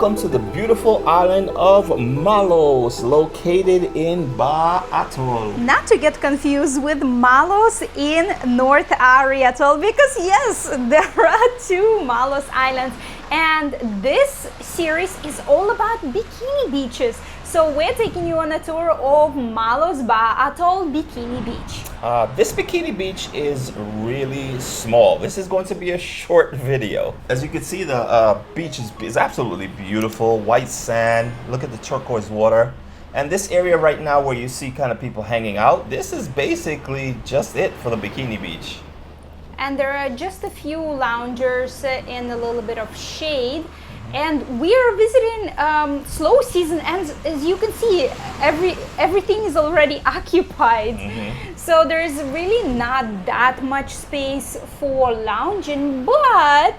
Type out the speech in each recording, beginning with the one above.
welcome to the beautiful island of Maalhos, located in Ba Atoll. Not to get confused with Maalhos in North Atoll, because yes, there are two Maalhos Islands, and this series is all about bikini beaches. So we're taking you on a tour of Maalhos Ba Atoll Bikini Beach. This bikini beach is really small. This is going to be a short video. As you can see, the beach is absolutely beautiful. White sand, look at the turquoise water. And this area right now where you see kind of people hanging out, this is basically just it for the bikini beach. And there are just a few loungers in a little bit of shade. And we are visiting slow season, and as you can see, everything is already occupied. So there's really not that much space for lounging, but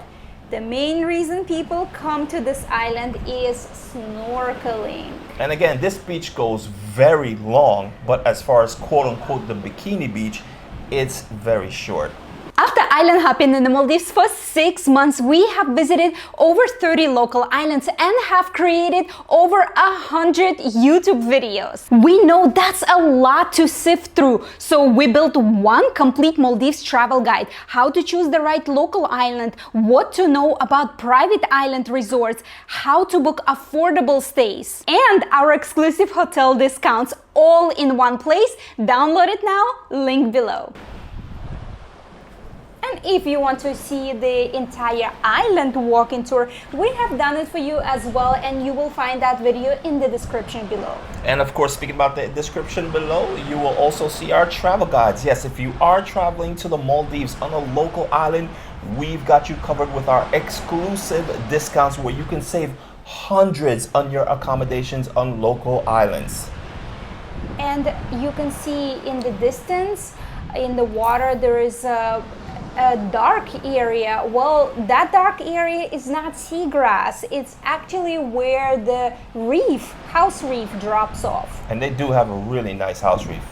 the main reason people come to this island is snorkeling. And again, this beach goes very long, but as far as quote unquote the bikini beach, it's very short. After island hopping in the Maldives for 6 months, we have visited over 30 local islands and have created over 100 YouTube videos. We know that's a lot to sift through, so we built one complete Maldives travel guide: how to choose the right local island, what to know about private island resorts, how to book affordable stays, and our exclusive hotel discounts, all in one place. Download it now, link below. And if you want to see the entire island walking tour, we have done it for you as well, and you will find that video in the description below. And of course, speaking about the description below, you will also see our travel guides. Yes, if you are traveling to the Maldives on a local island, we've got you covered with our exclusive discounts where you can save hundreds on your accommodations on local islands. And you can see in the distance, in the water, there is a dark area. Well, that dark area is not seagrass. It's actually where the house reef drops off. And they do have a really nice house reef.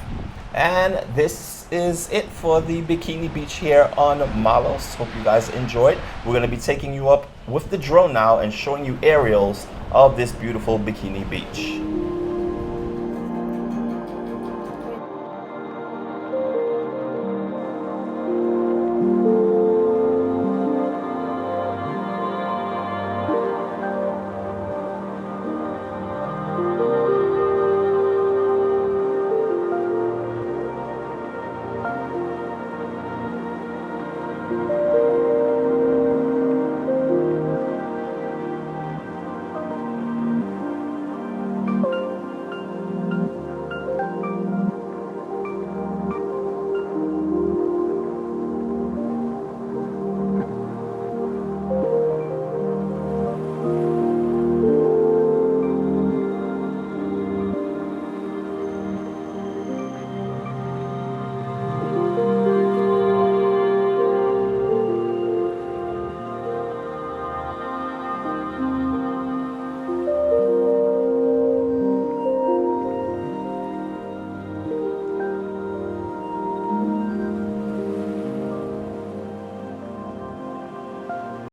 And this is it for the bikini beach here on Maalhos. Hope you guys enjoyed. We're going to be taking you up with the drone now and showing you aerials of this beautiful bikini beach.